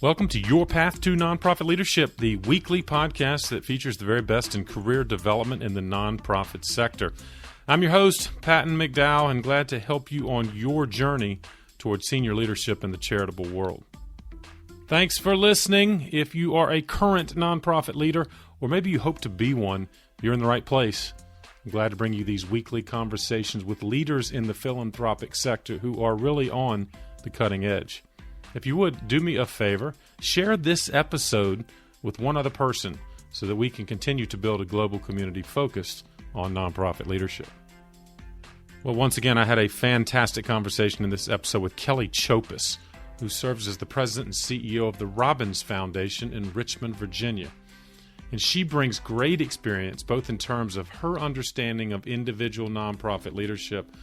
Welcome to Your Path to Nonprofit Leadership, the weekly podcast that features the very best in career development in the nonprofit sector. I'm your host, Patton McDowell, and glad to help you on your journey towards senior leadership in the charitable world. Thanks for listening. If you are a current nonprofit leader, or maybe you hope to be one, you're in the right place. I'm glad to bring you these weekly conversations with leaders in the philanthropic sector who are really on the cutting edge. If you would, do me a favor, share this episode with one other person so that we can continue to build a global community focused on nonprofit leadership. Well, once again, I had a fantastic conversation in this episode with Kelly Chopus, who serves as the president and CEO of the Robbins Foundation in Richmond, Virginia. And she brings great experience both in terms of her understanding of individual nonprofit leadership,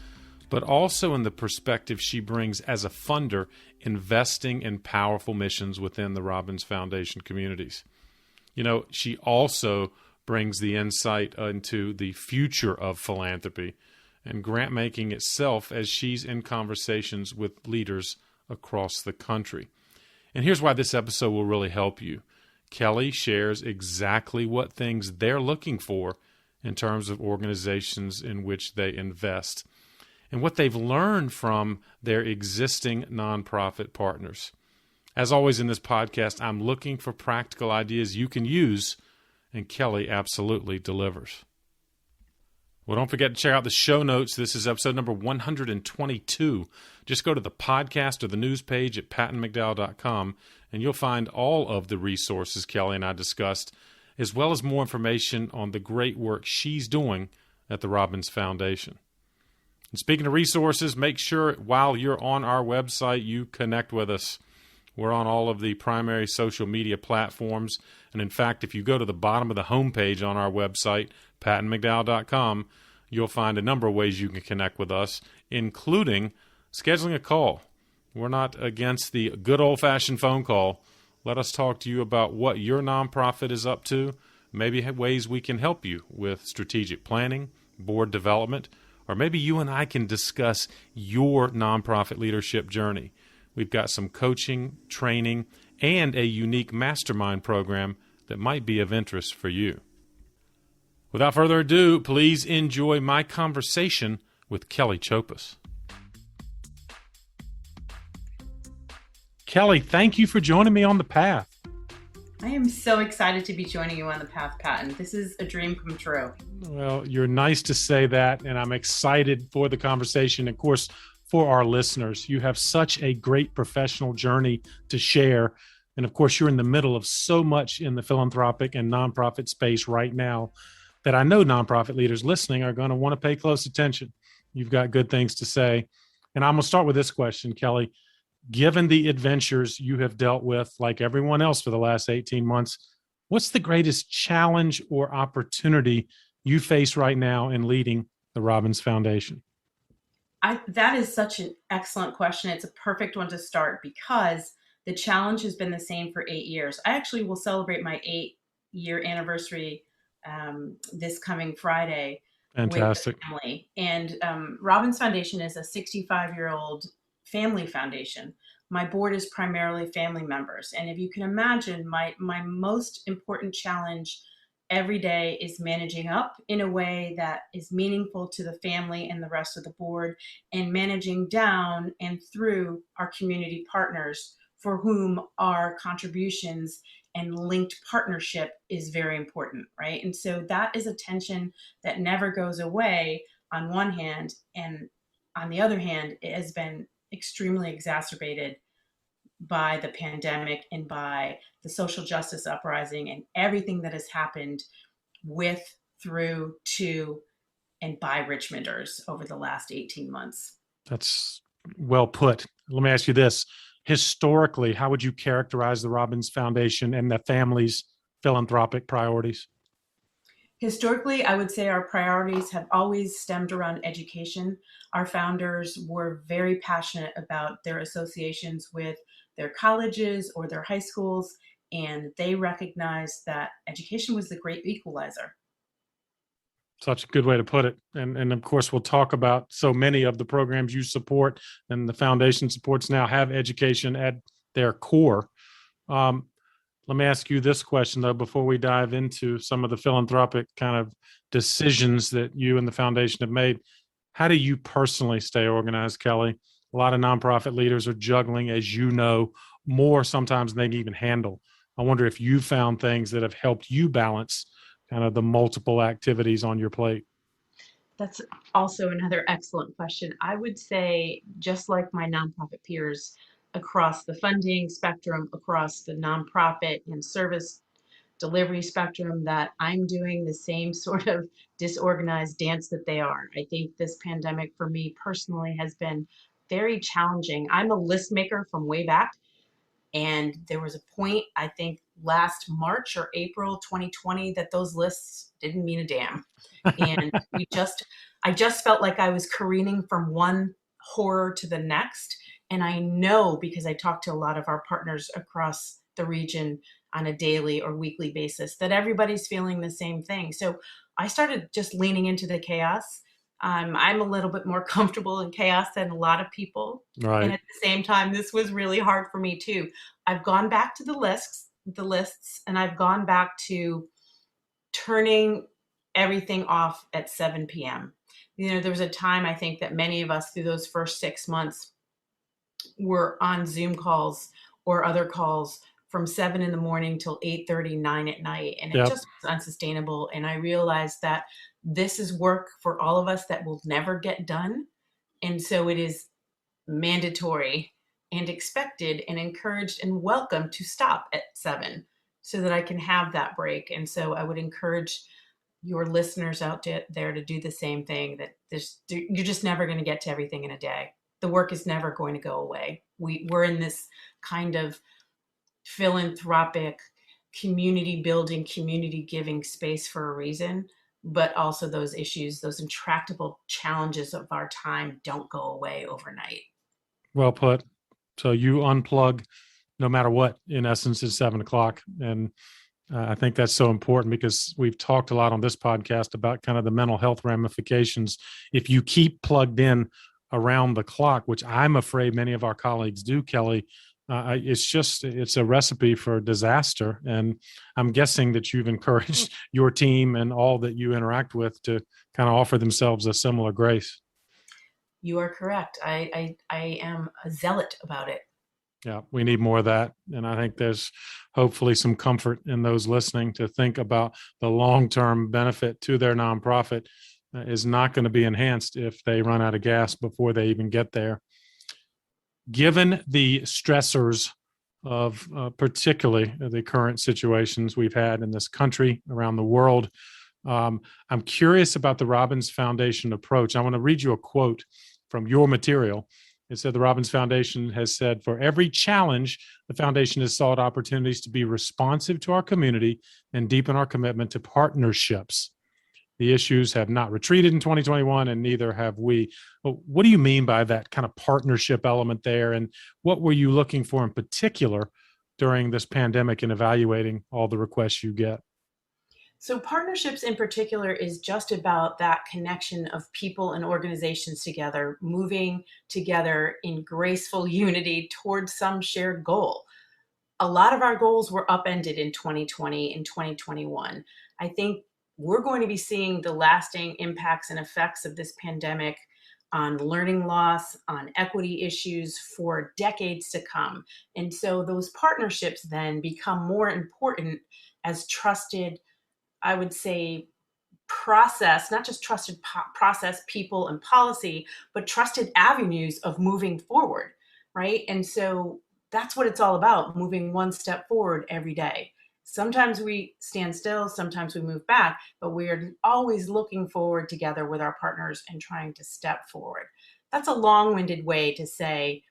but also in the perspective she brings as a funder investing in powerful missions within the Robbins Foundation communities. You know, she also brings the insight into the future of philanthropy and grant making itself as she's in conversations with leaders across the country. And here's why this episode will really help you. Kelly shares exactly what things they're looking for in terms of organizations in which they invest, and what they've learned from their existing nonprofit partners. As always in this podcast, I'm looking for practical ideas you can use, and Kelly absolutely delivers. Well, don't forget to check out the show notes. This is episode number 122. Just go to the podcast or the news page at pattonmcdowell.com, and you'll find all of the resources Kelly and I discussed, as well as more information on the great work she's doing at the Robbins Foundation. And speaking of resources, make sure while you're on our website, you connect with us. We're on all of the primary social media platforms. And in fact, if you go to the bottom of the homepage on our website, pattonmcdowell.com, you'll find a number of ways you can connect with us, including scheduling a call. We're not against the good old-fashioned phone call. Let us talk to you about what your nonprofit is up to, maybe ways we can help you with strategic planning, board development, or maybe you and I can discuss your nonprofit leadership journey. We've got some coaching, training, and a unique mastermind program that might be of interest for you. Without further ado, please enjoy my conversation with Kelly Chopus. Kelly, thank you for joining me on the path. I am so excited to be joining you on the path, Patton. This is a dream come true. Well, you're nice to say that, and I'm excited for the conversation. Of course, for our listeners, you have such a great professional journey to share. And of course, you're in the middle of so much in the philanthropic and nonprofit space right now that I know nonprofit leaders listening are going to want to pay close attention. You've got good things to say. And I'm going to start with this question, Kelly. Given the adventures you have dealt with, like everyone else for the last 18 months, what's the greatest challenge or opportunity you face right now in leading the Robbins Foundation? That is such an excellent question. It's a perfect one to start because the challenge has been the same for 8 years. I actually will celebrate my 8-year anniversary this coming Friday. Fantastic. With the family. And Robbins Foundation is a 65-year-old family foundation. My board is primarily family members. And if you can imagine, my most important challenge every day is managing up in a way that is meaningful to the family and the rest of the board, and managing down and through our community partners for whom our contributions and linked partnership is very important, right? And so that is a tension that never goes away on one hand, and on the other hand, it has been extremely exacerbated by the pandemic and by the social justice uprising and everything that has happened with, through, to, and by Richmonders over the last 18 months. That's well put. Let me ask you this. Historically, how would you characterize the Robbins Foundation and the family's philanthropic priorities? Historically, I would say our priorities have always stemmed around education. Our founders were very passionate about their associations with their colleges or their high schools, and they recognized that education was the great equalizer. Such a good way to put it. And of course, we'll talk about so many of the programs you support and the foundation supports now have education at their core. Let me ask you this question, though, before we dive into some of the philanthropic kind of decisions that you and the foundation have made. How do you personally stay organized, Kelly? A lot of nonprofit leaders are juggling, as you know, more sometimes than they can even handle. I wonder if you found things that have helped you balance kind of the multiple activities on your plate. That's also another excellent question. I would say, just like my nonprofit peers across the funding spectrum, across the nonprofit and service delivery spectrum, that I'm doing the same sort of disorganized dance that they are. I think this pandemic for me personally has been very challenging. I'm a list maker from way back. And there was a point, I think last March or April 2020, that those lists didn't mean a damn. And I just felt like I was careening from one horror to the next. And I know, because I talk to a lot of our partners across the region on a daily or weekly basis, that everybody's feeling the same thing. So I started just leaning into the chaos. I'm a little bit more comfortable in chaos than a lot of people. Right. And at the same time, this was really hard for me too. I've gone back to the lists, and I've gone back to turning everything off at 7 p.m. You know, there was a time, I think, that many of us through those first 6 months were on Zoom calls or other calls from 7 in the morning till 8:30, 9 at night. And it Yep. just was unsustainable. And I realized that this is work for all of us that will never get done. And so it is mandatory and expected and encouraged and welcome to stop at 7 so that I can have that break. And so I would encourage your listeners out there to do the same thing, that you're just never going to get to everything in a day. The work is never going to go away. We're in this kind of philanthropic, community building, community giving space for a reason, but also those issues, those intractable challenges of our time don't go away overnight. Well put. So you unplug no matter what, in essence, is 7 o'clock. And I think that's so important, because we've talked a lot on this podcast about kind of the mental health ramifications. If you keep plugged in around the clock, which I'm afraid many of our colleagues do, Kelly, it's a recipe for disaster. And I'm guessing that you've encouraged your team and all that you interact with to kind of offer themselves a similar grace. You are correct. I am a zealot about it. Yeah, we need more of that. And I think there's hopefully some comfort in those listening to think about the long-term benefit to their nonprofit is not going to be enhanced if they run out of gas before they even get there. Given the stressors of particularly the current situations we've had in this country, around the world, I'm curious about the Robbins Foundation approach. I want to read you a quote from your material. It said the Robbins Foundation has said, for every challenge, the foundation has sought opportunities to be responsive to our community and deepen our commitment to partnerships. The issues have not retreated in 2021, and neither have we. Well, what do you mean by that kind of partnership element there? And what were you looking for in particular during this pandemic in evaluating all the requests you get? So partnerships in particular is just about that connection of people and organizations together, moving together in graceful unity towards some shared goal. A lot of our goals were upended in 2020 and 2021. I think we're going to be seeing the lasting impacts and effects of this pandemic on learning loss, on equity issues for decades to come. And so those partnerships then become more important as trusted, I would say, process, not just trusted process, people, and policy, but trusted avenues of moving forward, right? And so that's what it's all about, moving one step forward every day. Sometimes we stand still, sometimes we move back, but we are always looking forward together with our partners and trying to step forward. That's a long-winded way to say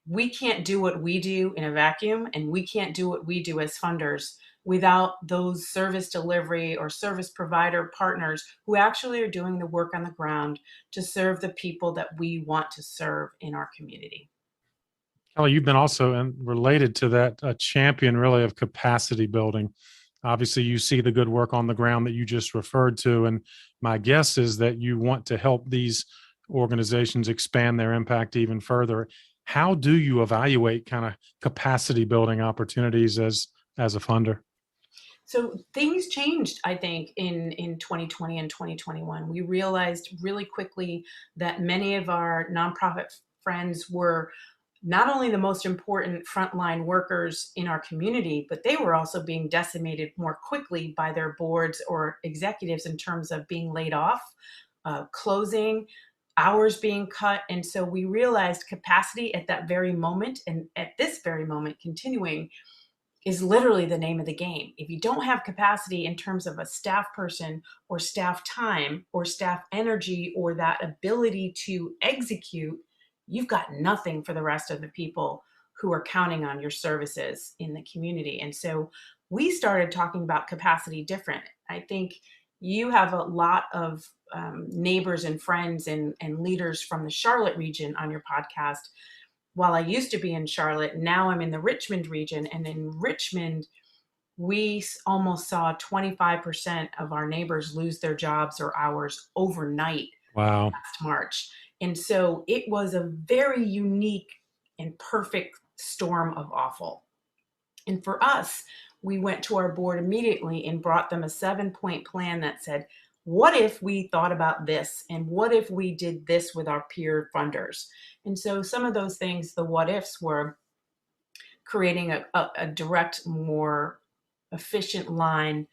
we can't do what we do in a vacuum, and we can't do what we do as funders without those service delivery or service provider partners who actually are doing the work on the ground to serve the people that we want to serve in our community. Kelly, you've been also, and related to that, a champion really of capacity building. Obviously, you see the good work on the ground that you just referred to. And my guess is that you want to help these organizations expand their impact even further. How do you evaluate kind of capacity building opportunities as a funder? So things changed, I think, in 2020 and 2021. We realized really quickly that many of our nonprofit friends were not only the most important frontline workers in our community, but they were also being decimated more quickly by their boards or executives in terms of being laid off, closing, hours being cut. And so we realized capacity at that very moment, and at this very moment continuing, is literally the name of the game. If you don't have capacity in terms of a staff person or staff time or staff energy or that ability to execute, you've got nothing for the rest of the people who are counting on your services in the community. And so we started talking about capacity different. I think you have a lot of neighbors and friends and leaders from the Charlotte region on your podcast. While I used to be in Charlotte, now I'm in the Richmond region. And in Richmond, we almost saw 25% of our neighbors lose their jobs or hours overnight. Wow. Last March. And so it was a very unique and perfect storm of awful. And for us, we went to our board immediately and brought them a 7-point plan that said, what if we thought about this? And what if we did this with our peer funders? And so some of those things, the what ifs, were creating a direct, more efficient line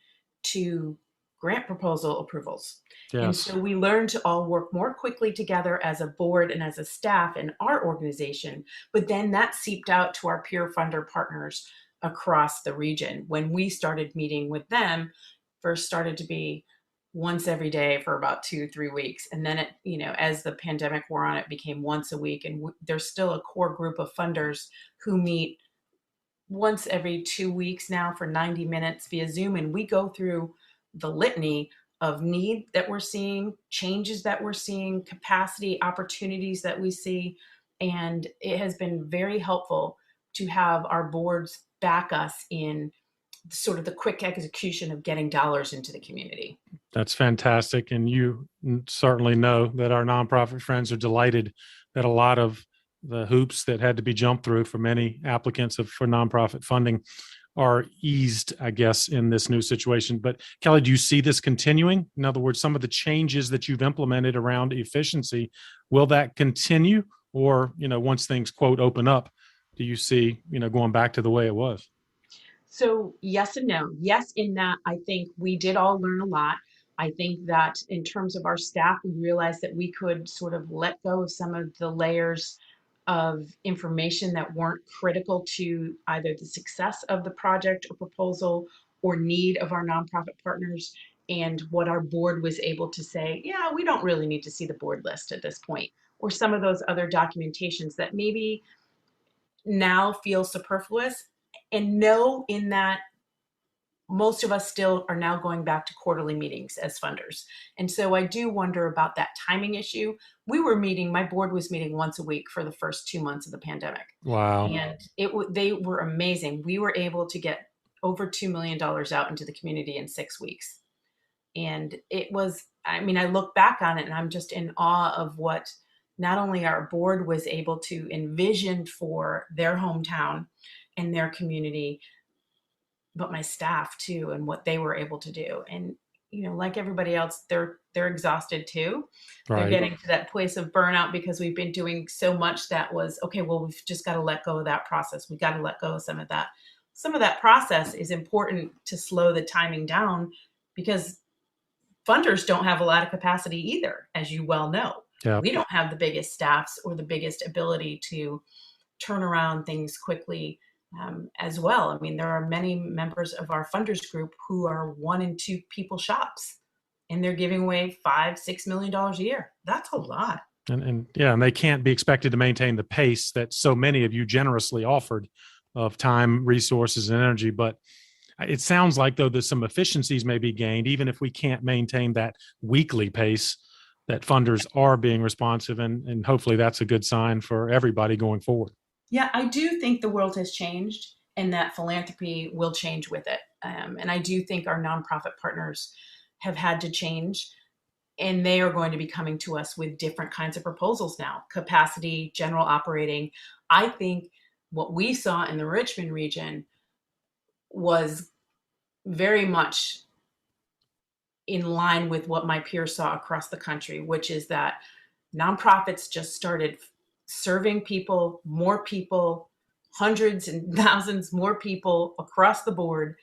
to grant proposal approvals. Yes. And so we learned to all work more quickly together as a board and as a staff in our organization. But then that seeped out to our peer funder partners across the region. When we started meeting with them, first started to be once every day for about 2-3 weeks. And then it, as the pandemic wore on, it became once a week. And there's still a core group of funders who meet once every 2 weeks now for 90 minutes via Zoom. And we go through the litany of need that we're seeing, changes that we're seeing, capacity, opportunities that we see. And it has been very helpful to have our boards back us in sort of the quick execution of getting dollars into the community. That's fantastic. And you certainly know that our nonprofit friends are delighted that a lot of the hoops that had to be jumped through for many applicants for nonprofit funding are eased, I guess, in this new situation. But Kelly, do you see this continuing? In other words, some of the changes that you've implemented around efficiency, will that continue? Or, once things, quote, open up, do you see, going back to the way it was? So yes and no. Yes, in that I think we did all learn a lot. I think that in terms of our staff, we realized that we could sort of let go of some of the layers of information that weren't critical to either the success of the project or proposal or need of our nonprofit partners, and what our board was able to say, yeah, we don't really need to see the board list at this point, or some of those other documentations that maybe now feel superfluous. And know in that most of us still are now going back to quarterly meetings as funders. And so I do wonder about that timing issue. My board was meeting once a week for the first 2 months of the pandemic. Wow. And they were amazing. We were able to get over $2 million out into the community in 6 weeks. And it was, I look back on it and I'm just in awe of what not only our board was able to envision for their hometown and their community, but my staff too, and what they were able to do. And, like everybody else, they're exhausted too. Right. They're getting to that place of burnout because we've been doing so much that was, okay, well, we've just got to let go of that process. We got to let go of some of that. Some of that process is important to slow the timing down because funders don't have a lot of capacity either, as you well know. Yeah. We don't have the biggest staffs or the biggest ability to turn around things quickly. As well. There are many members of our funders group who are 1 and 2 people shops, and they're giving away $5-6 million a year. That's a lot. And they can't be expected to maintain the pace that so many of you generously offered of time, resources, and energy. But it sounds like, though, that some efficiencies may be gained, even if we can't maintain that weekly pace, that funders are being responsive. And hopefully that's a good sign for everybody going forward. Yeah, I do think the world has changed and that philanthropy will change with it. And I do think our nonprofit partners have had to change. And they are going to be coming to us with different kinds of proposals now, capacity, general operating. I think what we saw in the Richmond region was very much in line with what my peers saw across the country, which is that nonprofits just started serving people, more people, hundreds and thousands more people across the board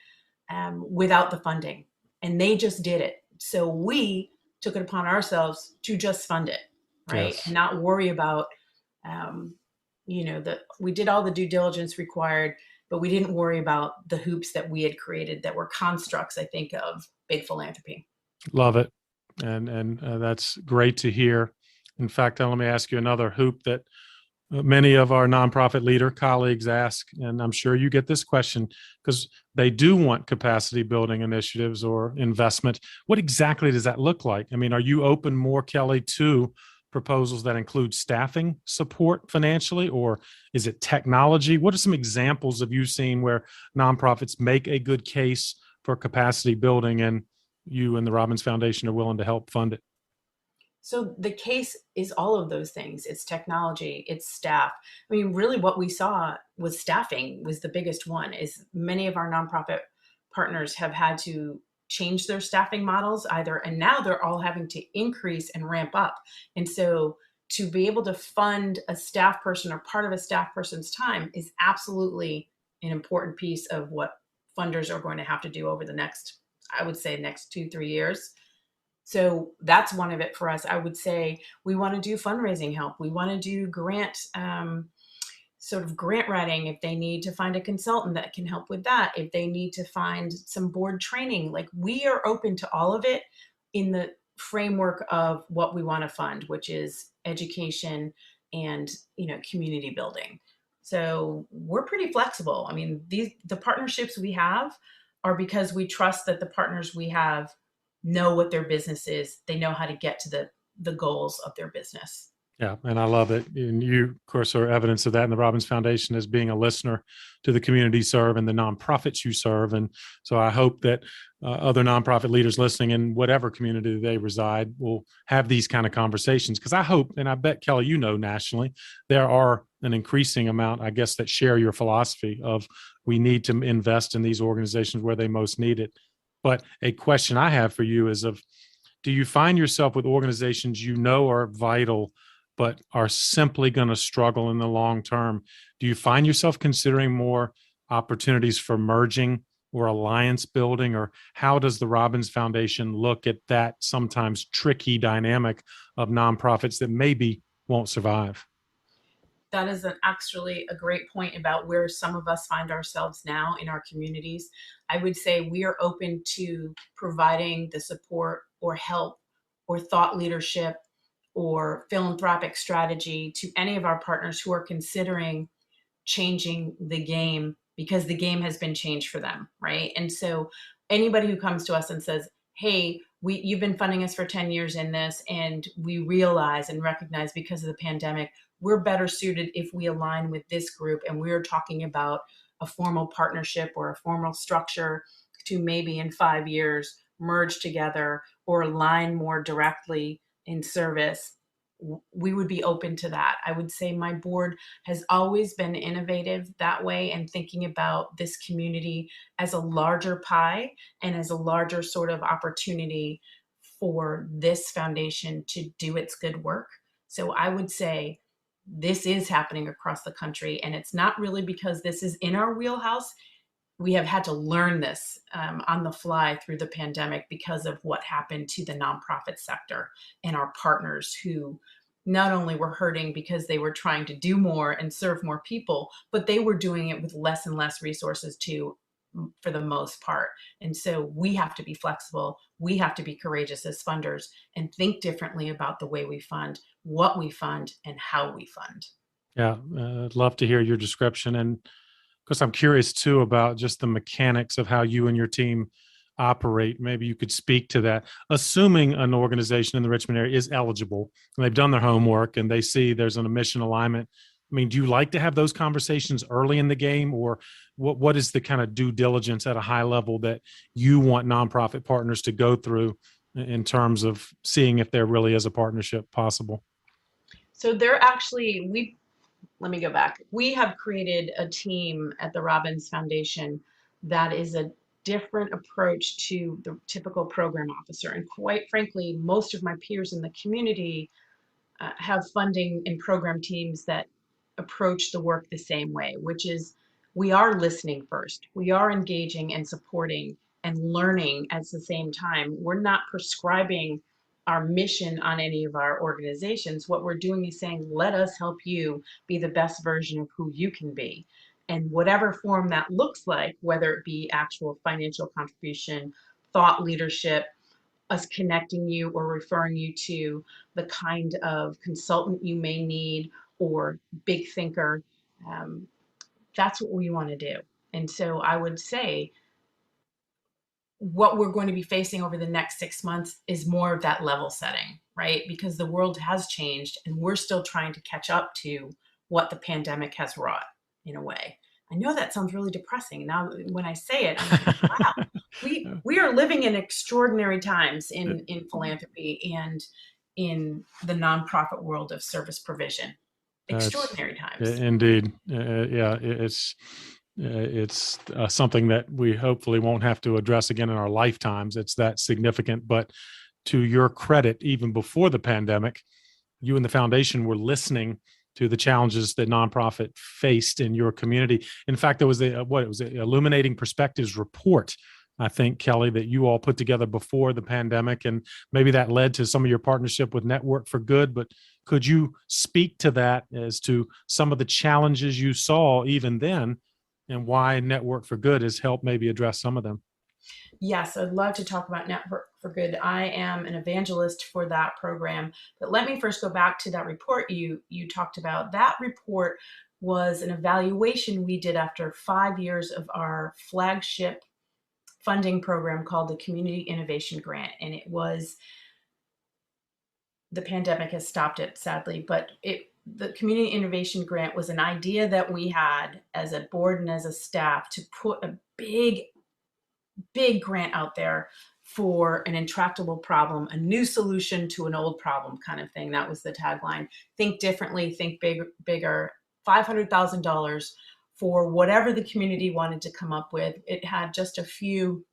without the funding. And they just did it. So we took it upon ourselves to just fund it, right? Yes. And not worry about, we did all the due diligence required, but we didn't worry about the hoops that we had created that were constructs, I think, of big philanthropy. Love it. And that's great to hear. In fact, let me ask you another hoop that many of our nonprofit leader colleagues ask, and I'm sure you get this question because they do want capacity building initiatives or investment. What exactly does that look like? I mean, are you open more, Kelly, to proposals that include staffing support financially, or is it technology? What are some examples of you seeing where nonprofits make a good case for capacity building and you and the Robbins Foundation are willing to help fund it? So the case is all of those things. It's technology, it's staff. I mean, really what we saw was staffing was the biggest one. Is many of our nonprofit partners have had to change their staffing models either, and now they're all having to increase and ramp up. And so to be able to fund a staff person or part of a staff person's time is absolutely an important piece of what funders are going to have to do over the next, I would say, next 2-3 years. So that's one of it for us. I would say we want to do fundraising help. We want to do grant, sort of grant writing if they need to find a consultant that can help with that. If they need to find some board training, like we are open to all of it in the framework of what we want to fund, which is education and, community building. So we're pretty flexible. I mean, the partnerships we have are because we trust that the partners we have know what their business is. They know how to get to the goals of their business. Yeah, and I love it. And you, of course, are evidence of that in the Robbins Foundation as being a listener to the community you serve and the nonprofits you serve. And so I hope that other nonprofit leaders listening in whatever community they reside will have these kind of conversations. Because I hope, and I bet, Kelly, nationally, there are an increasing amount, I guess, that share your philosophy of we need to invest in these organizations where they most need it. But a question I have for you is do you find yourself with organizations are vital, but are simply going to struggle in the long term? Do you find yourself considering more opportunities for merging or alliance building, or how does the Robbins Foundation look at that sometimes tricky dynamic of nonprofits that maybe won't survive? That is actually a great point about where some of us find ourselves now in our communities. I would say we are open to providing the support or help or thought leadership or philanthropic strategy to any of our partners who are considering changing the game because the game has been changed for them, right? And so anybody who comes to us and says, hey, you've been funding us for 10 years in this, and we realize and recognize because of the pandemic, we're better suited if we align with this group, and we're talking about a formal partnership or a formal structure to maybe in 5 years merge together or align more directly in service. We would be open to that. I would say my board has always been innovative that way and thinking about this community as a larger pie and as a larger sort of opportunity for this foundation to do its good work. So I would say this is happening across the country, and it's not really because this is in our wheelhouse. We have had to learn this on the fly through the pandemic because of what happened to the nonprofit sector and our partners who not only were hurting because they were trying to do more and serve more people, but they were doing it with less and less resources too, for the most part. And so we have to be flexible. We have to be courageous as funders and think differently about the way we fund, what we fund, and how we fund. Yeah, I'd love to hear your description. And because I'm curious too about just the mechanics of how you and your team operate. Maybe you could speak to that. Assuming an organization in the Richmond area is eligible and they've done their homework and they see there's an mission alignment. I mean, do you like to have those conversations early in the game, or what is the kind of due diligence at a high level that you want nonprofit partners to go through in terms of seeing if there really is a partnership possible? So they're actually, let me go back. We have created a team at the Robbins Foundation that is a different approach to the typical program officer. And quite frankly, most of my peers in the community have funding and program teams that approach the work the same way, which is we are listening first. We are engaging and supporting and learning at the same time. We're not prescribing our mission on any of our organizations. What we're doing is saying, let us help you be the best version of who you can be. And whatever form that looks like, whether it be actual financial contribution, thought leadership, us connecting you or referring you to the kind of consultant you may need or big thinker, that's what we want to do. And so I would say what we're going to be facing over the next 6 months is more of that level setting, right? Because the world has changed and we're still trying to catch up to what the pandemic has wrought in a way. I know that sounds really depressing. Now, when I say it, I'm like, wow, we are living in extraordinary times in philanthropy and in the nonprofit world of service provision. Extraordinary times. Indeed. Yeah, it's something that we hopefully won't have to address again in our lifetimes. It's that significant. But to your credit, even before the pandemic, you and the foundation were listening to the challenges that nonprofit faced in your community. In fact, there was the Illuminating Perspectives report, I think, Kelly, that you all put together before the pandemic, and maybe that led to some of your partnership with Network for Good. But could you speak to that as to some of the challenges you saw even then and why Network for Good has helped maybe address some of them? Yes, I'd love to talk about Network for Good. I am an evangelist for that program. But let me first go back to that report you talked about. That report was an evaluation we did after 5 years of our flagship funding program called the Community Innovation Grant. And it was, the pandemic has stopped it, sadly, but the Community Innovation Grant was an idea that we had as a board and as a staff to put a big grant out there for an intractable problem, a new solution to an old problem kind of thing. That was the tagline. Think differently, think bigger, $500,000 for whatever the community wanted to come up with. It had just a few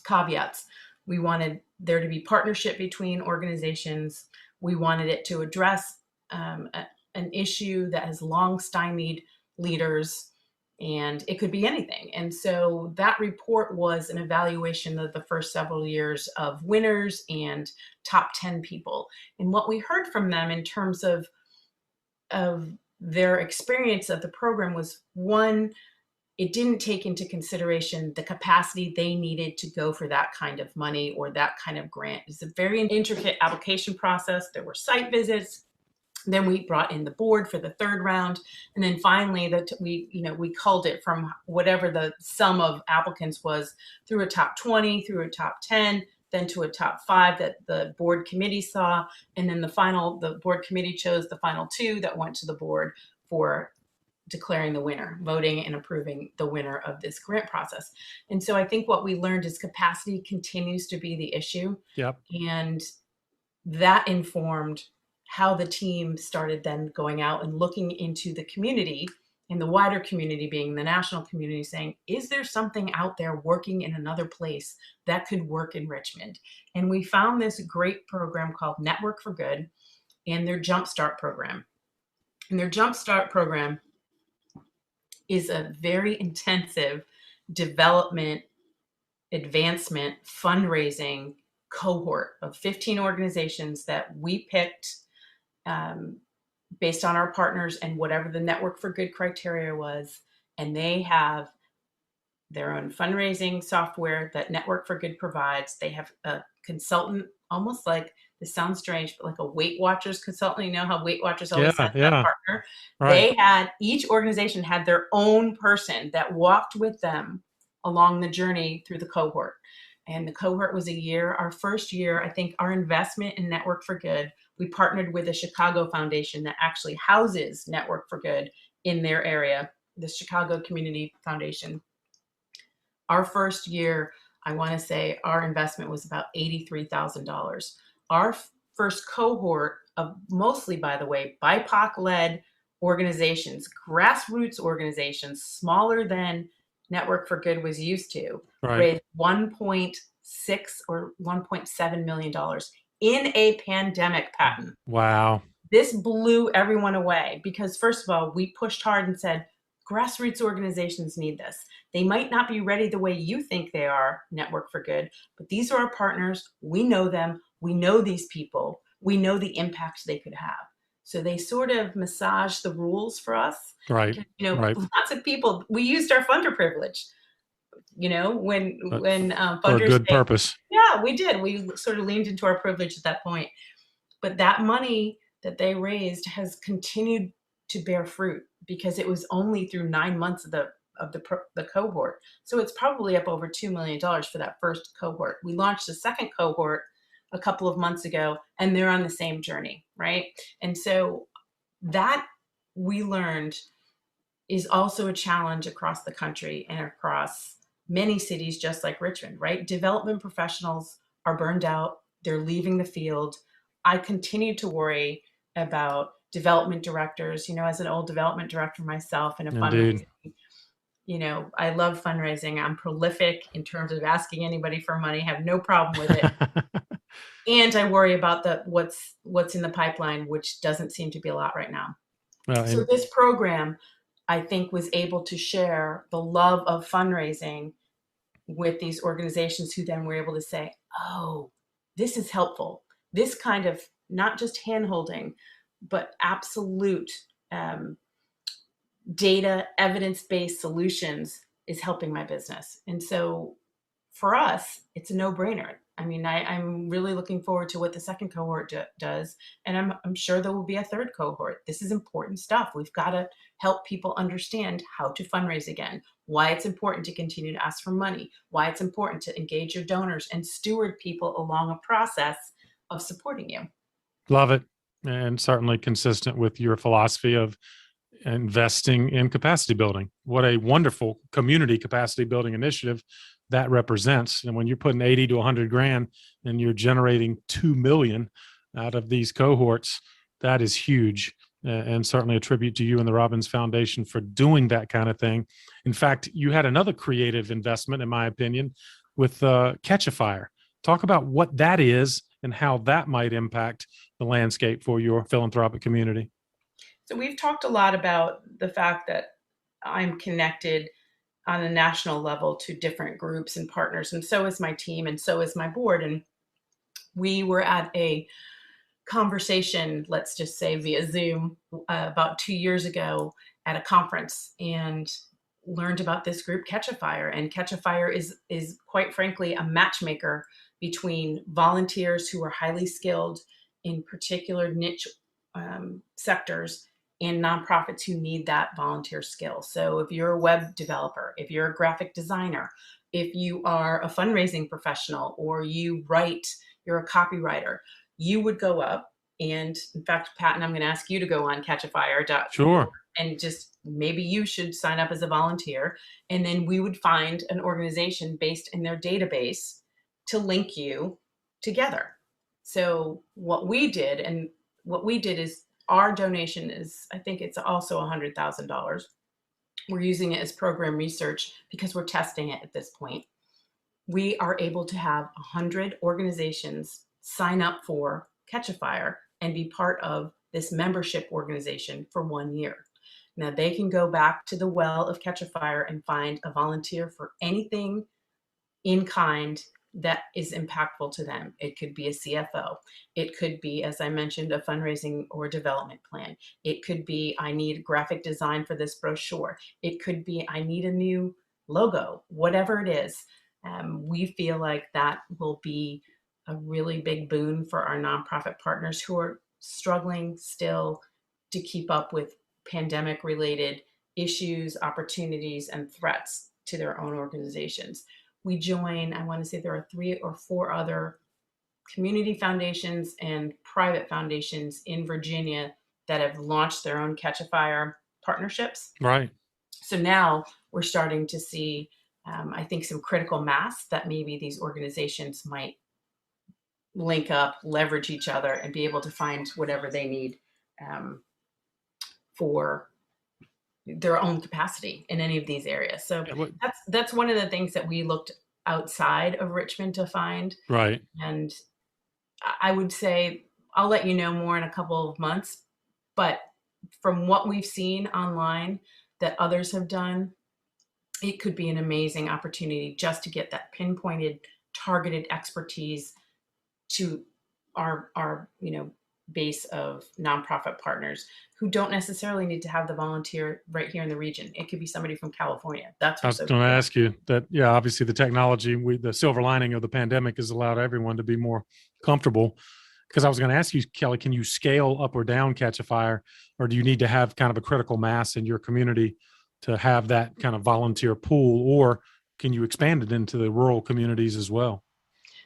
caveats. We wanted there to be partnership between organizations. We wanted it to address an issue that has long stymied leaders, and it could be anything. And so that report was an evaluation of the first several years of winners and top 10 people. And what we heard from them in terms of their experience of the program was, one, it didn't take into consideration the capacity they needed to go for that kind of money or that kind of grant. It's a very intricate application process. There were site visits. Then we brought in the board for the third round. And then finally we culled it from whatever the sum of applicants was through a top 20, through a top 10, then to a top 5 that the board committee saw. And then the board committee chose the final 2 that went to the board for declaring the winner, voting and approving the winner of this grant process. And so I think what we learned is capacity continues to be the issue. Yep. And that informed how the team started then going out and looking into the community, and the wider community being the national community, saying, is there something out there working in another place that could work in Richmond? And we found this great program called Network for Good and their Jumpstart program. And their Jumpstart program is a very intensive development, advancement, fundraising cohort of 15 organizations that we picked based on our partners and whatever the Network for Good criteria was. And they have their own fundraising software that Network for Good provides. They have a consultant, almost like, this sounds strange, but like a Weight Watchers consultant. You know how Weight Watchers always have that partner? Right. Each organization had their own person that walked with them along the journey through the cohort. And the cohort was a year. Our first year, I think our investment in Network for Good, we partnered with a Chicago foundation that actually houses Network for Good in their area, the Chicago Community Foundation. Our first year, I want to say our investment was about $83,000. Our first cohort of mostly, by the way, BIPOC-led organizations, grassroots organizations, smaller than Network for Good was used to, raised $1.6 or $1.7 million in a pandemic, Patton. Wow. This blew everyone away because, first of all, we pushed hard and said, grassroots organizations need this. They might not be ready the way you think they are, Network for Good, but these are our partners. We know them. We know these people. We know the impact they could have. So they sort of massaged the rules for us. Right. Because, you know, right. lots of people, we used our funder privilege. You know, when funders for a good purpose. Yeah, we did. We sort of leaned into our privilege at that point. But that money that they raised has continued to bear fruit because it was only through 9 months of the cohort. So it's probably up over $2 million for that first cohort. We launched the second cohort a couple of months ago, and they're on the same journey, right? And so that we learned is also a challenge across the country and across many cities, just like Richmond, right? Development professionals are burned out. They're leaving the field. I continue to worry about development directors, you know, as an old development director myself and a fundraising, you know, I love fundraising. I'm prolific in terms of asking anybody for money, have no problem with it. And I worry about what's in the pipeline, which doesn't seem to be a lot right now. So this program, I think, was able to share the love of fundraising with these organizations who then were able to say, oh, this is helpful. This kind of not just hand-holding, but absolute data, evidence-based solutions is helping my business. And so for us, it's a no-brainer. I mean, I'm really looking forward to what the second cohort does. And I'm sure there will be a third cohort. This is important stuff. We've got to help people understand how to fundraise again, why it's important to continue to ask for money, why it's important to engage your donors and steward people along a process of supporting you. Love it. And certainly consistent with your philosophy of investing in capacity building. What a wonderful community capacity building initiative that represents. And when you're putting 80 to 100 grand and you're generating 2 million out of these cohorts, that is huge. And certainly a tribute to you and the Robbins Foundation for doing that kind of thing. In fact, you had another creative investment, in my opinion, with Catch a Fire. Talk about what that is and how that might impact the landscape for your philanthropic community. So we've talked a lot about the fact that I'm connected on a national level to different groups and partners, and so is my team, and so is my board. And we were at a conversation, let's just say via Zoom, about 2 years ago at a conference, and learned about this group, Catch a Fire. And Catch a Fire is quite frankly a matchmaker between volunteers who are highly skilled in particular niche sectors and nonprofits who need that volunteer skill. So if you're a web developer, if you're a graphic designer, if you are a fundraising professional, or you write, you're a copywriter, you would go up. And in fact, Patton, I'm going to ask you to go on catchafire.org. Sure. And just maybe you should sign up as a volunteer. And then we would find an organization based in their database to link you together. So what we did is our donation is, I think it's also $100,000. We're using it as program research because we're testing it at this point. We are able to have 100 organizations sign up for Catch a Fire and be part of this membership organization for 1 year. Now they can go back to the well of Catch a Fire and find a volunteer for anything in kind that is impactful to them. It could be a CFO. It could be, as I mentioned, a fundraising or development plan. It could be, I need graphic design for this brochure. It could be, I need a new logo, whatever it is. We feel like that will be a really big boon for our nonprofit partners who are struggling still to keep up with pandemic-related issues, opportunities, and threats to their own organizations. We join, I want to say there are 3 or 4 other community foundations and private foundations in Virginia that have launched their own Catch a Fire partnerships. Right. So now we're starting to see I think some critical mass that maybe these organizations might link up, leverage each other, and be able to find whatever they need for their own capacity in any of these areas. So that's one of the things that we looked outside of Richmond to find. Right. And I would say I'll let you know more in a couple of months, but from what we've seen online that others have done, it could be an amazing opportunity just to get that pinpointed, targeted expertise to our base of nonprofit partners who don't necessarily need to have the volunteer right here in the region. It could be somebody from California. That's I what's was so going to cool. ask you that. Yeah, obviously the technology, the silver lining of the pandemic has allowed everyone to be more comfortable. Because I was going to ask you, Kelly, can you scale up or down Catch a Fire, or do you need to have kind of a critical mass in your community to have that kind of volunteer pool, or can you expand it into the rural communities as well?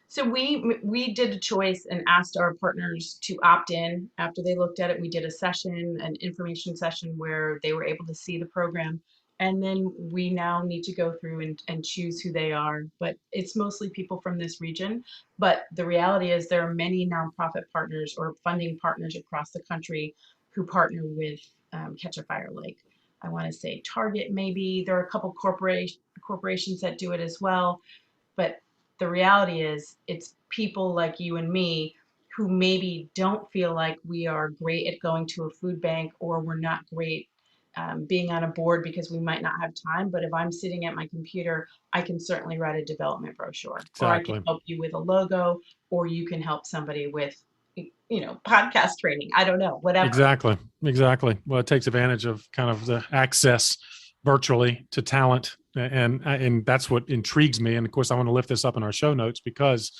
So we did a choice and asked our partners to opt in after they looked at it. We did a session, an information session where they were able to see the program. And then we now need to go through and choose who they are. But it's mostly people from this region. But the reality is there are many nonprofit partners or funding partners across the country who partner with Catch a Fire. Like I want to say Target, maybe. There are a couple corporations that do it as well. But the reality is it's people like you and me who maybe don't feel like we are great at going to a food bank, or we're not great being on a board because we might not have time. But if I'm sitting at my computer, I can certainly write a development brochure, or I can Exactly. help you with a logo, or you can help somebody with, podcast training. I don't know, whatever. Exactly. Exactly. Well, it takes advantage of kind of the access virtually to talent, and that's what intrigues me. And of course, I want to lift this up in our show notes because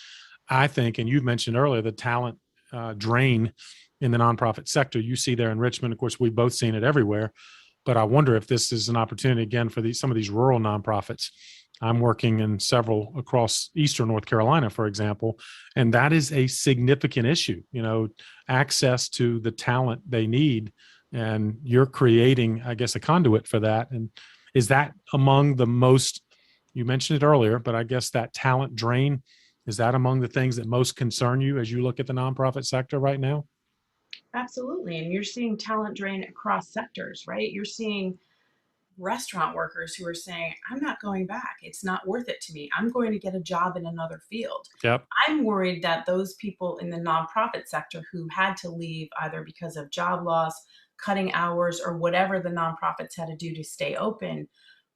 I think, and you mentioned earlier, the talent drain in the nonprofit sector. You see there in Richmond. Of course, we've both seen it everywhere. But I wonder if this is an opportunity again for some of these rural nonprofits. I'm working in several across Eastern North Carolina, for example, and that is a significant issue. Access to the talent they need, and you're creating, I guess, a conduit for that. And is that among the most? You mentioned it earlier, but I guess that talent drain, is that among the things that most concern you as you look at the nonprofit sector right now? Absolutely. And you're seeing talent drain across sectors, right? You're seeing restaurant workers who are saying, I'm not going back. It's not worth it to me. I'm going to get a job in another field. Yep. I'm worried that those people in the nonprofit sector who had to leave either because of job loss, cutting hours, or whatever the nonprofits had to do to stay open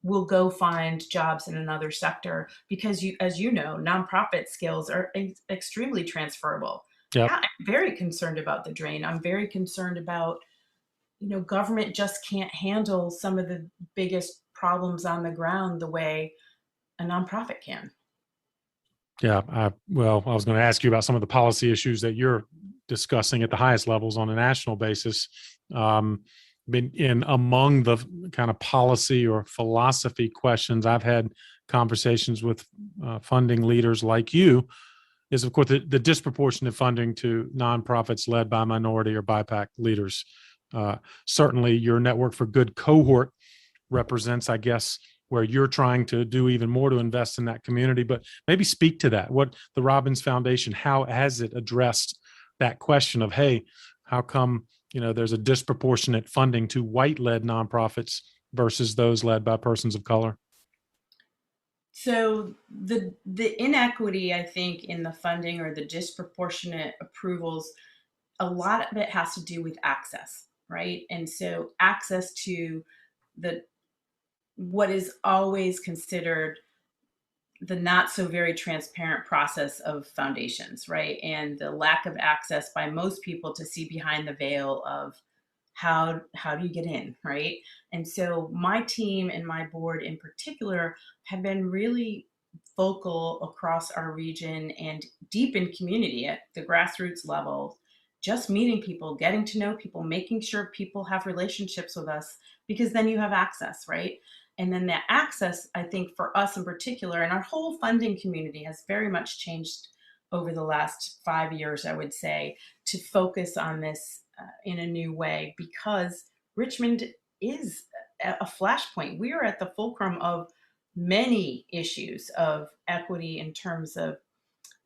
will go find jobs in another sector because as you know, nonprofit skills are extremely transferable. Yep. Yeah, I'm very concerned about the drain. I'm very concerned about government just can't handle some of the biggest problems on the ground the way a nonprofit can. Yeah. Well, I was going to ask you about some of the policy issues that you're discussing at the highest levels on a national basis. Among the kind of policy or philosophy questions I've had conversations with funding leaders like you is, of course, the disproportionate funding to nonprofits led by minority or BIPAC leaders. Certainly, your Network for Good cohort represents, I guess, where you're trying to do even more to invest in that community. But maybe speak to that. What the Robbins Foundation, how has it addressed that question of, hey, how come there's a disproportionate funding to white-led nonprofits versus those led by persons of color? So the inequity, I think, in the funding or the disproportionate approvals, a lot of it has to do with access, right? And so access to the what is always considered the not so very transparent process of foundations, right? And the lack of access by most people to see behind the veil of how do you get in, right? And so my team and my board in particular have been really vocal across our region and deep in community at the grassroots level, just meeting people, getting to know people, making sure people have relationships with us, because then you have access, right? And then that access, I think for us in particular, and our whole funding community has very much changed over the last 5 years, I would say, to focus on this in a new way, because Richmond is a flashpoint. We are at the fulcrum of many issues of equity in terms of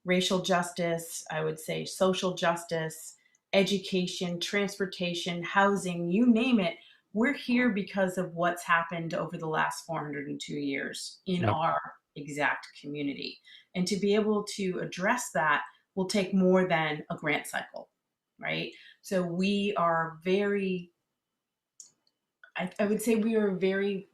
racial justice, I would say social justice, education, transportation, housing, you name it. We're here because of what's happened over the last 402 years in Yep. our exact community. And to be able to address that will take more than a grant cycle, right? So we are very, I would say we are very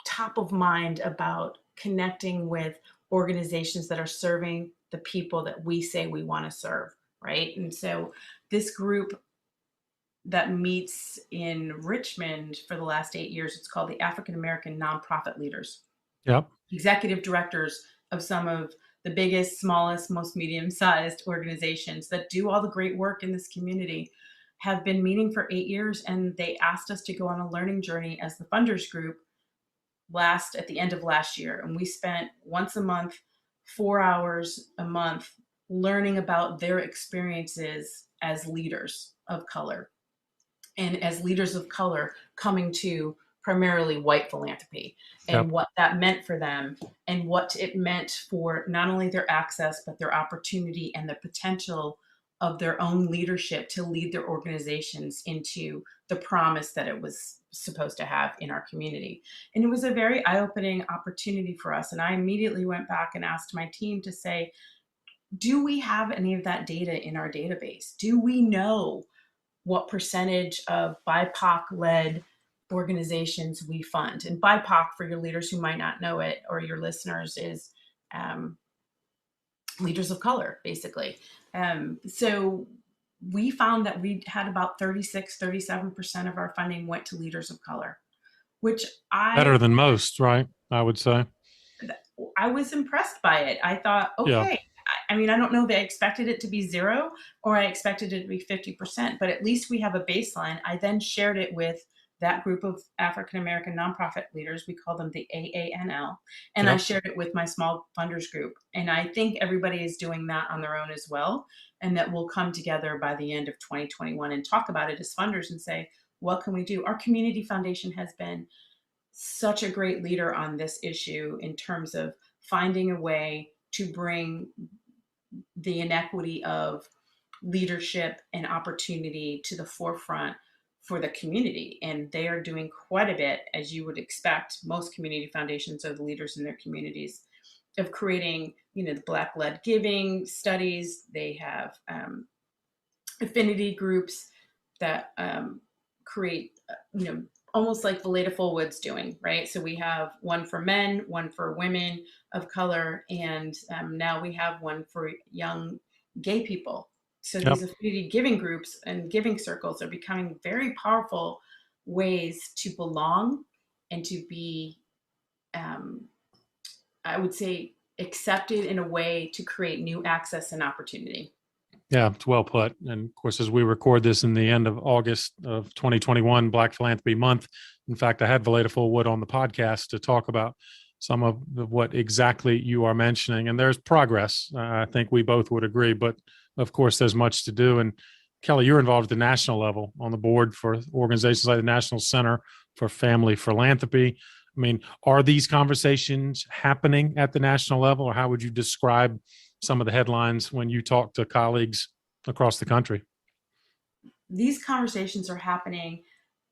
top of mind about connecting with organizations that are serving the people that we say we want to serve, right? And so this group that meets in Richmond for the last 8 years, it's called the African American Nonprofit Leaders, Yep. executive directors of some of the biggest, smallest, most medium-sized organizations that do all the great work in this community, have been meeting for 8 years, and they asked us to go on a learning journey as the funders group at the end of last year. And we spent once a month, 4 hours a month, learning about their experiences as leaders of color and as leaders of color coming to primarily white philanthropy, and Yep. what that meant for them, and what it meant for not only their access, but their opportunity and the potential of their own leadership to lead their organizations into the promise that it was supposed to have in our community. And it was a very eye-opening opportunity for us. And I immediately went back and asked my team to say, do we have any of that data in our database? Do we know what percentage of BIPOC-led organizations we fund? And BIPOC, for your leaders who might not know it, or your listeners, is leaders of color, basically. So we found that we had about 37% of our funding went to leaders of color, which Better than most, right? I would say. I was impressed by it. I thought, Yeah. okay, I mean, I don't know that I expected it to be 0 or I expected it to be 50%, but at least we have a baseline. I then shared it with that group of African American nonprofit leaders. We call them the AANL. And I Yep. shared it with my small funders group. And I think everybody is doing that on their own as well. And that we'll come together by the end of 2021 and talk about it as funders and say, what can we do? Our community foundation has been such a great leader on this issue in terms of finding a way to bring the inequity of leadership and opportunity to the forefront for the community. And they are doing quite a bit, as you would expect. Most community foundations are the leaders in their communities, of creating, the Black-led giving studies. They have affinity groups that create, almost like Valeda Fullwood's doing, right? So we have one for men, one for women of color, and now we have one for young gay people. So Yep. these affinity giving groups and giving circles are becoming very powerful ways to belong and to be, I would say, accepted in a way to create new access and opportunity. Yeah, it's well put. And of course, as we record this in the end of August of 2021, Black Philanthropy Month. In fact, I had Valeda Fullwood on the podcast to talk about some of what exactly you are mentioning. And there's progress. I think we both would agree. But of course, there's much to do. And Kelly, you're involved at the national level on the board for organizations like the National Center for Family Philanthropy. I mean, are these conversations happening at the national level, or how would you describe some of the headlines when you talk to colleagues across the country? These conversations are happening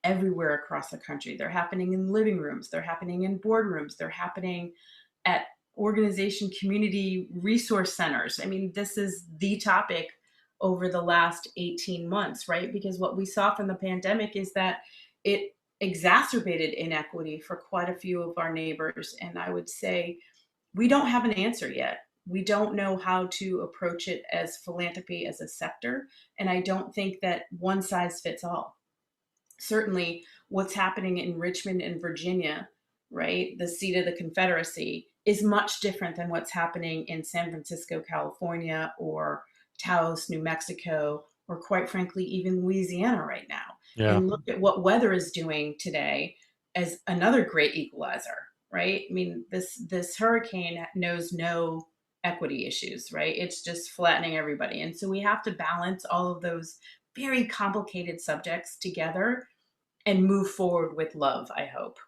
everywhere across the country. They're happening in living rooms, they're happening in boardrooms, they're happening at organization community resource centers. I mean, this is the topic over the last 18 months, right? Because what we saw from the pandemic is that it exacerbated inequity for quite a few of our neighbors. And I would say we don't have an answer yet. We don't know how to approach it as philanthropy as a sector. And I don't think that one size fits all. Certainly what's happening in Richmond and Virginia, right, the seat of the Confederacy, is much different than what's happening in San Francisco, California, or Taos, New Mexico, or quite frankly, even Louisiana right now. Yeah. And look at what weather is doing today as another great equalizer, right? I mean, this hurricane knows no equity issues, right? It's just flattening everybody. And so we have to balance all of those very complicated subjects together and move forward with love, I hope.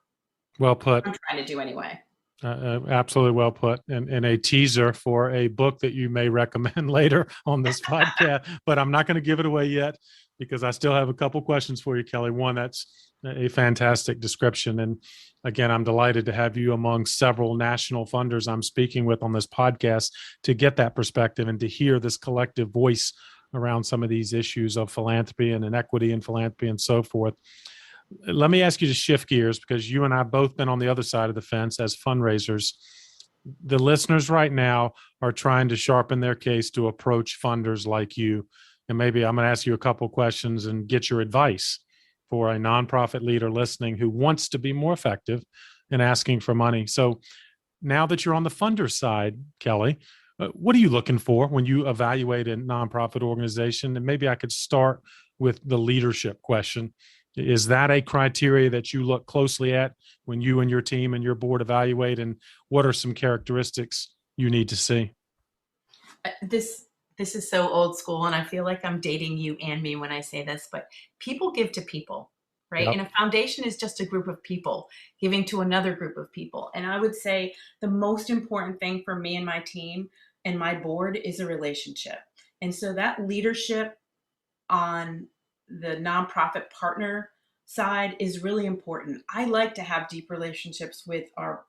Well put. I'm trying to do anyway. Absolutely well put, and a teaser for a book that you may recommend later on this podcast. But I'm not going to give it away yet because I still have a couple questions for you, Kelly. One, that's a fantastic description, and again, I'm delighted to have you among several national funders I'm speaking with on this podcast to get that perspective and to hear this collective voice around some of these issues of philanthropy and inequity in philanthropy and so forth. Let me ask you to shift gears because you and I both been on the other side of the fence as fundraisers. The listeners right now are trying to sharpen their case to approach funders like you. And maybe I'm going to ask you a couple of questions and get your advice for a nonprofit leader listening who wants to be more effective in asking for money. So now that you're on the funder side, Kelly, what are you looking for when you evaluate a nonprofit organization? And maybe I could start with the leadership question. Is that a criteria that you look closely at when you and your team and your board evaluate? And what are some characteristics you need to see? This is so old school, and I feel like I'm dating you and me when I say this, but people give to people, right? Yep. And a foundation is just a group of people giving to another group of people. And I would say the most important thing for me and my team and my board is a relationship. And so that leadership on the nonprofit partner side is really important. I like to have deep relationships with our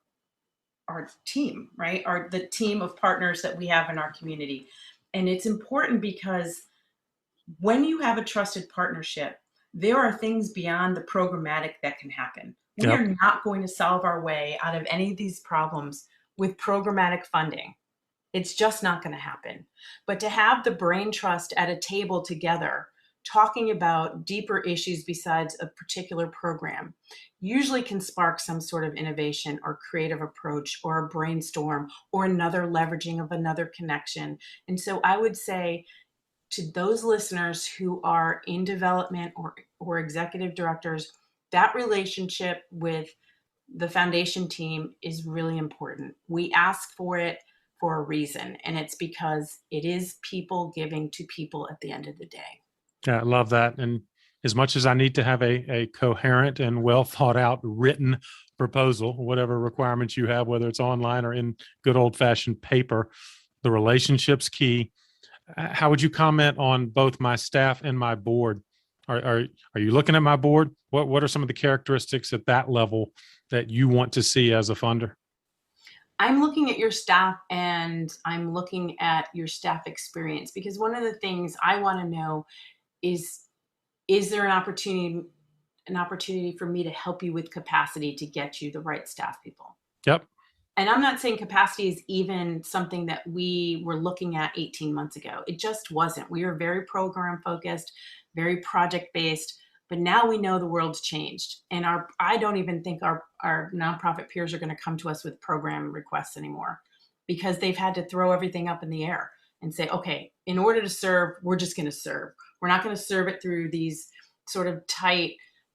team, right? The team of partners that we have in our community. And it's important because when you have a trusted partnership, there are things beyond the programmatic that can happen. We Yep. are not going to solve our way out of any of these problems with programmatic funding. It's just not going to happen. But to have the brain trust at a table together, talking about deeper issues besides a particular program, usually can spark some sort of innovation or creative approach or a brainstorm or another leveraging of another connection. And so I would say to those listeners who are in development or executive directors, that relationship with the foundation team is really important. We ask for it for a reason, and it's because it is people giving to people at the end of the day. Yeah, I love that. And as much as I need to have a coherent and well thought out written proposal, whatever requirements you have, whether it's online or in good old fashioned paper, the relationship's key. How would you comment on both my staff and my board? Are you looking at my board? What are some of the characteristics at that level that you want to see as a funder? I'm looking at your staff and I'm looking at your staff experience, because one of the things I want to know is there an opportunity for me to help you with capacity to get you the right staff people? Yep. And I'm not saying capacity is even something that we were looking at 18 months ago. It just wasn't. We were very program focused, very project based, but now we know the world's changed. And I don't even think our nonprofit peers are going to come to us with program requests anymore, because they've had to throw everything up in the air and say, okay, in order to serve, we're just going to serve. We're not going to serve it through these sort of tight,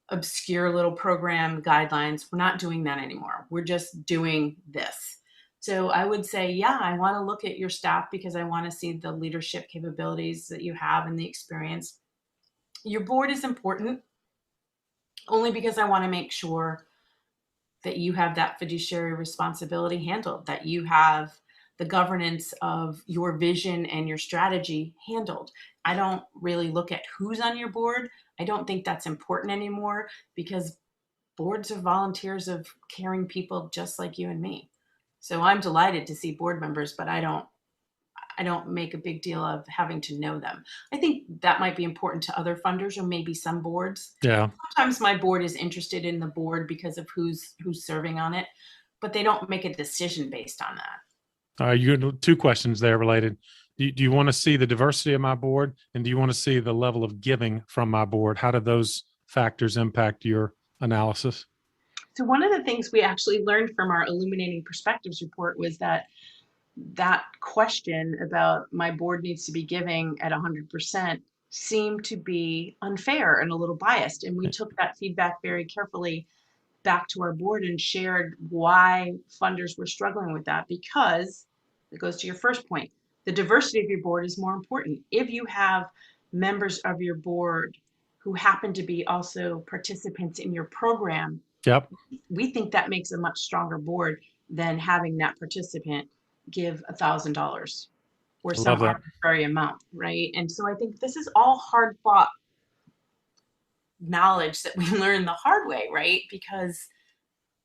obscure little program guidelines. We're not doing that anymore. We're just doing this. So I would say, yeah, I want to look at your staff because I want to see the leadership capabilities that you have and the experience. Your board is important only because I want to make sure that you have that fiduciary responsibility handled, that you have the governance of your vision and your strategy handled. I don't really look at who's on your board. I don't think that's important anymore, because boards are volunteers of caring people just like you and me. So I'm delighted to see board members, but I don't make a big deal of having to know them. I think that might be important to other funders or maybe some boards. Yeah. Sometimes my board is interested in the board because of who's serving on it, but they don't make a decision based on that. You two questions there related. Do you want to see the diversity of my board, and do you want to see the level of giving from my board? How do those factors impact your analysis? So one of the things we actually learned from our Illuminating Perspectives report was that question about my board needs to be giving at 100% seemed to be unfair and a little biased. And we took that feedback very carefully back to our board and shared why funders were struggling with that, because it goes to your first point. The diversity of your board is more important. If you have members of your board who happen to be also participants in your program, Yep. we think that makes a much stronger board. than having that participant give $1,000 or I love some that. arbitrary amount, right? And so I think this is all hard fought knowledge that we learn the hard way, right? Because,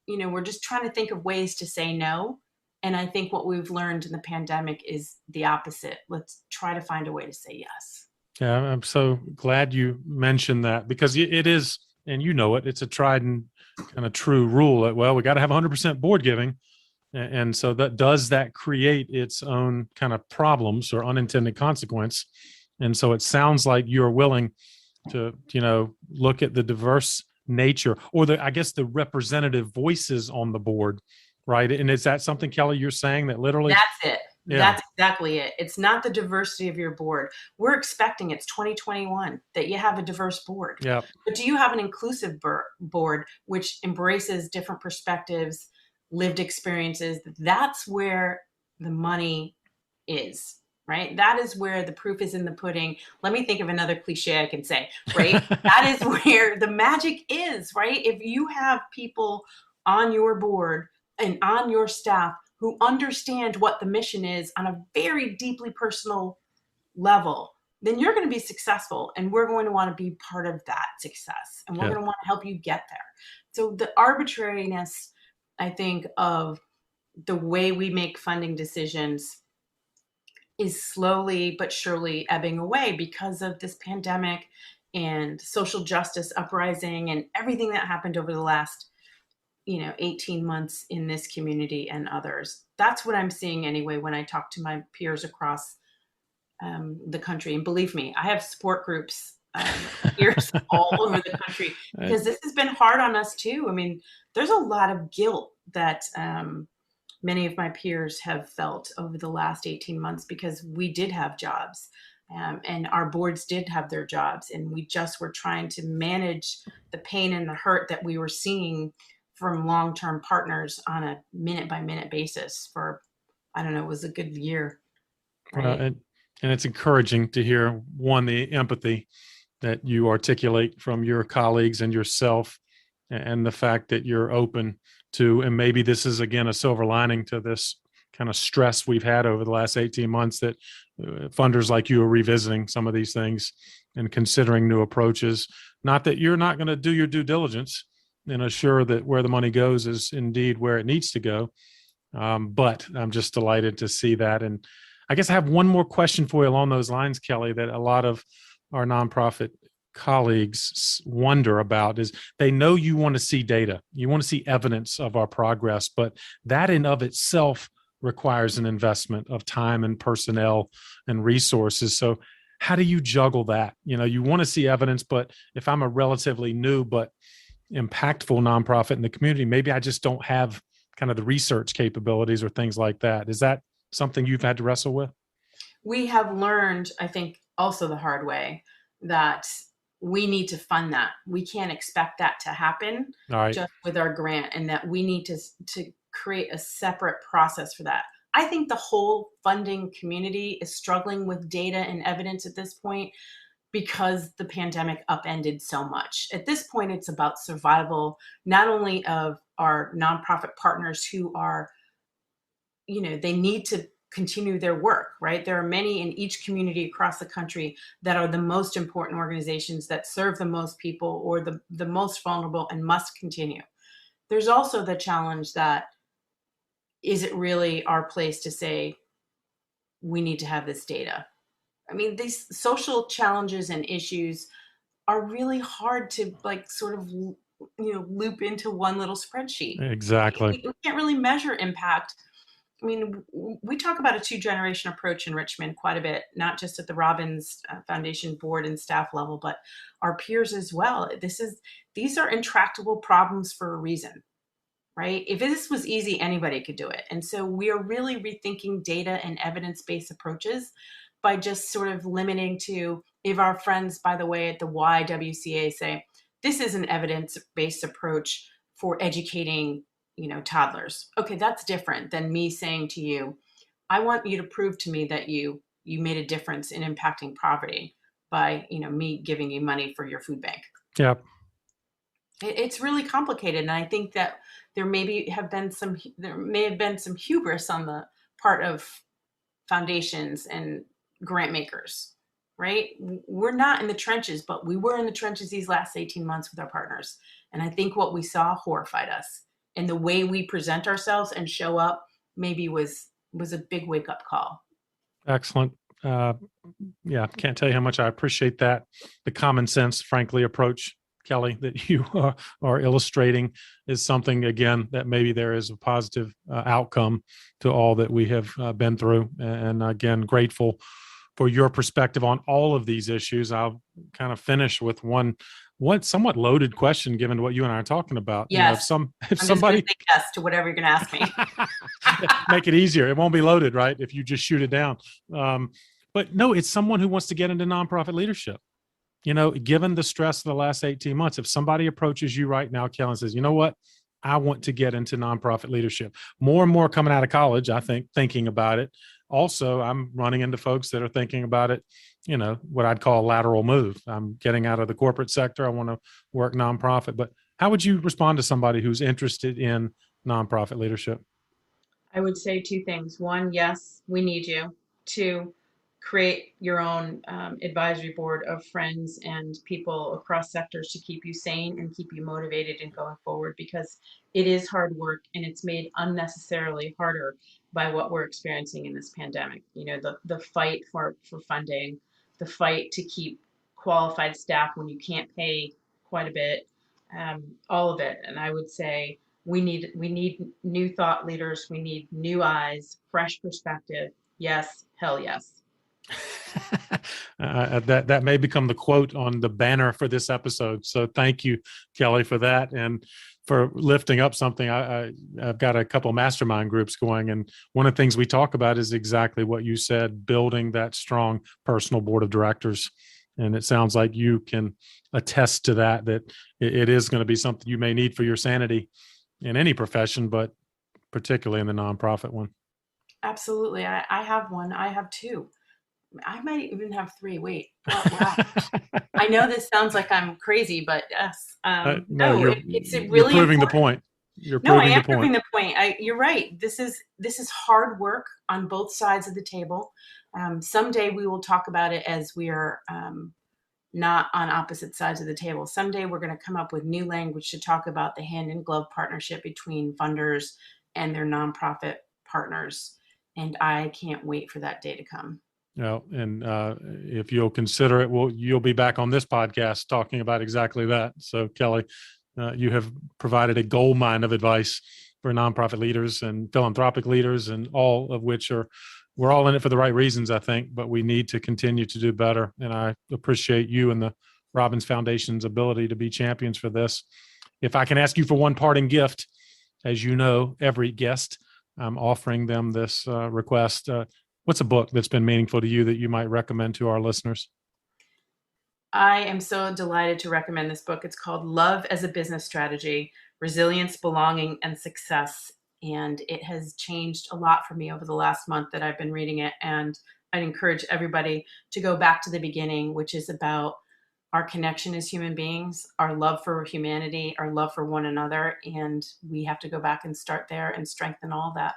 we're just trying to think of ways to say no. And I think what we've learned in the pandemic is the opposite. Let's try to find a way to say yes. Yeah, I'm so glad you mentioned that, because it is, and it's a tried and kind of true rule that, well, we got to have 100% board giving. And so does that create its own kind of problems or unintended consequence? And so it sounds like you're willing to, look at the diverse nature, or the representative voices on the board, right? And is that something, Kelly, you're saying that literally? That's it. Yeah. That's exactly it. It's not the diversity of your board. We're expecting, it's 2021, that you have a diverse board. Yeah. But do you have an inclusive board which embraces different perspectives, lived experiences? That's where the money is, right? That is where the proof is in the pudding. Let me think of another cliche I can say, right? That is where the magic is, right? If you have people on your board and on your staff who understand what the mission is on a very deeply personal level, then you're going to be successful, and we're going to want to be part of that success, and we're going to want to help you get there. So the arbitrariness, I think, of the way we make funding decisions is slowly but surely ebbing away because of this pandemic and social justice uprising and everything that happened over the last 18 months in this community and others. That's what I'm seeing anyway when I talk to my peers across the country. And believe me, I have support groups, peers all over the country, because this has been hard on us too. I mean, there's a lot of guilt that many of my peers have felt over the last 18 months because we did have jobs, and our boards did have their jobs, and we just were trying to manage the pain and the hurt that we were seeing from long-term partners on a minute-by-minute basis for, I don't know, it was a good year. Right? And it's encouraging to hear, one, the empathy that you articulate from your colleagues and yourself, and the fact that you're open to, and maybe this is, again, a silver lining to this kind of stress we've had over the last 18 months, that funders like you are revisiting some of these things and considering new approaches. Not that you're not going to do your due diligence and assure that where the money goes is indeed where it needs to go. But I'm just delighted to see that. And I guess I have one more question for you along those lines, Kelly, that a lot of our nonprofit colleagues wonder about. Is they know you want to see data, you want to see evidence of our progress, but that in of itself requires an investment of time and personnel and resources. So how do you juggle that? You want to see evidence, but if I'm a relatively new but impactful nonprofit in the community, maybe I just don't have kind of the research capabilities or things like that. Is that something you've had to wrestle with? We have learned, I think, also the hard way, that we need to fund that. We can't expect that to happen just with our grant, and that we need to create a separate process for that. I think the whole funding community is struggling with data and evidence at this point because the pandemic upended so much. At this point, it's about survival, not only of our nonprofit partners who are, they need to continue their work, right? There are many in each community across the country that are the most important organizations that serve the most people or the most vulnerable and must continue. There's also the challenge that, is it really our place to say, we need to have this data? I mean, these social challenges and issues are really hard to sort of, loop into one little spreadsheet. Exactly. We can't really measure impact. I mean, we talk about a 2-generation approach in Richmond quite a bit, not just at the Robbins Foundation board and staff level, but our peers as well. These are intractable problems for a reason, right? If this was easy, anybody could do it. And so we are really rethinking data and evidence-based approaches by just sort of limiting to, if our friends, by the way, at the YWCA say, this is an evidence-based approach for educating toddlers. Okay, that's different than me saying to you, I want you to prove to me that you made a difference in impacting poverty by, me giving you money for your food bank. Yeah. It's really complicated. And I think that there may have been some hubris on the part of foundations and grant makers, right? We're not in the trenches, but we were in the trenches these last 18 months with our partners. And I think what we saw horrified us. And the way we present ourselves and show up maybe was a big wake-up call. Excellent. Yeah, can't tell you how much I appreciate that. The common sense, frankly, approach, Kelly, that you are illustrating is something, again, that maybe there is a positive outcome to all that we have been through. And again, grateful for your perspective on all of these issues. I'll kind of finish with one somewhat loaded question, given what you and I are talking about. Yes. You know, if I'm somebody just gonna say yes to whatever you're going to ask me. make it easier. It won't be loaded, right? If you just shoot it down. But no, it's someone who wants to get into nonprofit leadership. You know, given the stress of the last 18 months, if somebody approaches you right now, Kelly, and says, you know what, I want to get into nonprofit leadership. More and more coming out of college, I think, thinking about it. Also, I'm running into folks that are thinking about it, you know, what I'd call a lateral move. I'm getting out of the corporate sector. I want to work nonprofit. But how would you respond to somebody who's interested in nonprofit leadership? I would say two things. One, yes, we need you. Two, create your own advisory board of friends and people across sectors to keep you sane and keep you motivated and going forward, because it is hard work and it's made unnecessarily harder by what we're experiencing in this pandemic. You know, the fight for funding, the fight to keep qualified staff when you can't pay quite a bit, all of it. And I would say we need new thought leaders. We need new eyes, fresh perspective. Yes, hell yes. That may become the quote on the banner for this episode. So thank you, Kelly, for that, and for lifting up something. I've got a couple mastermind groups going, and one of the things we talk about is exactly what you said, building that strong personal board of directors. And it sounds like you can attest to that it is going to be something you may need for your sanity in any profession, but particularly in the nonprofit one. Absolutely. I have one. I have two. I might even have three. Wait. Wow. I know this sounds like I'm crazy, but yes. It's really you're proving important. the point. I am proving the point. You're right. This is hard work on both sides of the table. Someday we will talk about it as we are not on opposite sides of the table. Someday we're going to come up with new language to talk about the hand-in-glove partnership between funders and their nonprofit partners. And I can't wait for that day to come. And if you'll consider it, you'll be back on this podcast talking about exactly that. So, Kelly, you have provided a goldmine of advice for nonprofit leaders and philanthropic leaders, and all of which we're all in it for the right reasons, I think, but we need to continue to do better. And I appreciate you and the Robbins Foundation's ability to be champions for this. If I can ask you for one parting gift, as you know, every guest, I'm offering them this request. What's a book that's been meaningful to you that you might recommend to our listeners? I am so delighted to recommend this book. It's called Love as a Business Strategy, Resilience, Belonging, and Success. And it has changed a lot for me over the last month that I've been reading it. And I'd encourage everybody to go back to the beginning, which is about our connection as human beings, our love for humanity, our love for one another. And we have to go back and start there and strengthen all that.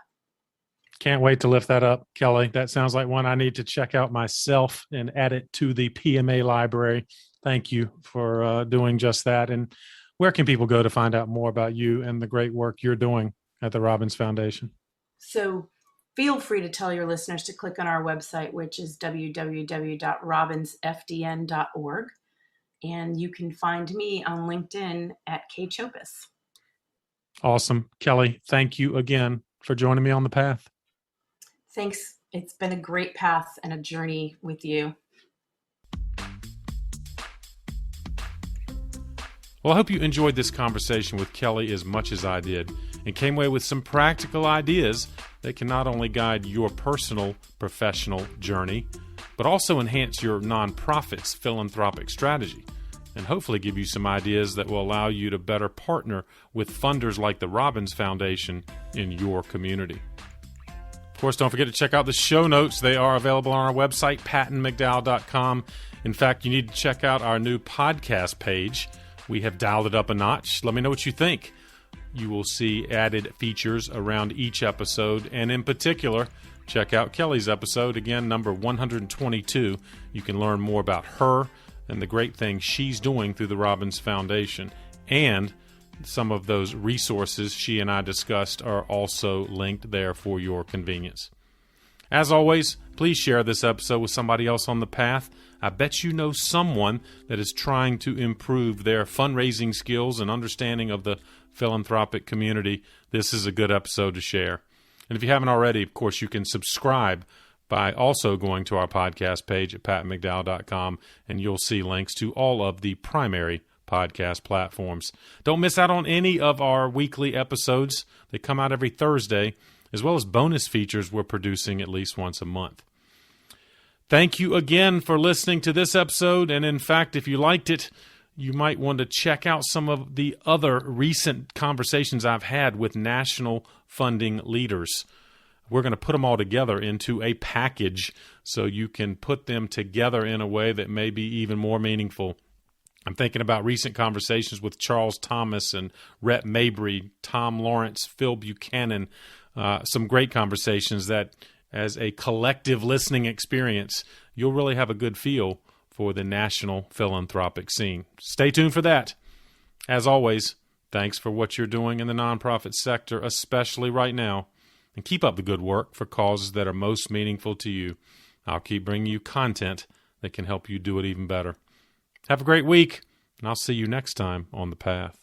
Can't wait to lift that up, Kelly. That sounds like one I need to check out myself and add it to the PMA library. Thank you for doing just that. And where can people go to find out more about you and the great work you're doing at the Robbins Foundation? So feel free to tell your listeners to click on our website, which is www.robbinsfdn.org. And you can find me on LinkedIn at Kelly Chopus. Awesome. Kelly, thank you again for joining me on the path. Thanks. It's been a great path and a journey with you. Well, I hope you enjoyed this conversation with Kelly as much as I did and came away with some practical ideas that can not only guide your personal professional journey, but also enhance your nonprofit's philanthropic strategy and hopefully give you some ideas that will allow you to better partner with funders like the Robbins Foundation in your community. Of course, don't forget to check out the show notes. They are available on our website, pattonmcdowell.com. In fact, you need to check out our new podcast page. We have dialed it up a notch. Let me know what you think. you will see added features around each episode. And in particular, check out Kelly's episode, again, number 122. You can learn more about her and the great things she's doing through the Robbins Foundation. And some of those resources she and I discussed are also linked there for your convenience. As always, please share this episode with somebody else on the path. I bet you know someone that is trying to improve their fundraising skills and understanding of the philanthropic community. This is a good episode to share. And if you haven't already, of course, you can subscribe by also going to our podcast page at pattonmcdowell.com, and you'll see links to all of the primary podcast platforms. Don't miss out on any of our weekly episodes. They come out every Thursday, as well as bonus features we're producing at least once a month. Thank you again for listening to this episode, and in fact, if you liked it, you might want to check out some of the other recent conversations I've had with national funding leaders. We're going to put them all together into a package so you can put them together in a way that may be even more meaningful. I'm thinking about recent conversations with Charles Thomas and Rhett Mabry, Tom Lawrence, Phil Buchanan, some great conversations that, as a collective listening experience, you'll really have a good feel for the national philanthropic scene. Stay tuned for that. As always, thanks for what you're doing in the nonprofit sector, especially right now, and keep up the good work for causes that are most meaningful to you. I'll keep bringing you content that can help you do it even better. Have a great week, and I'll see you next time on The Path.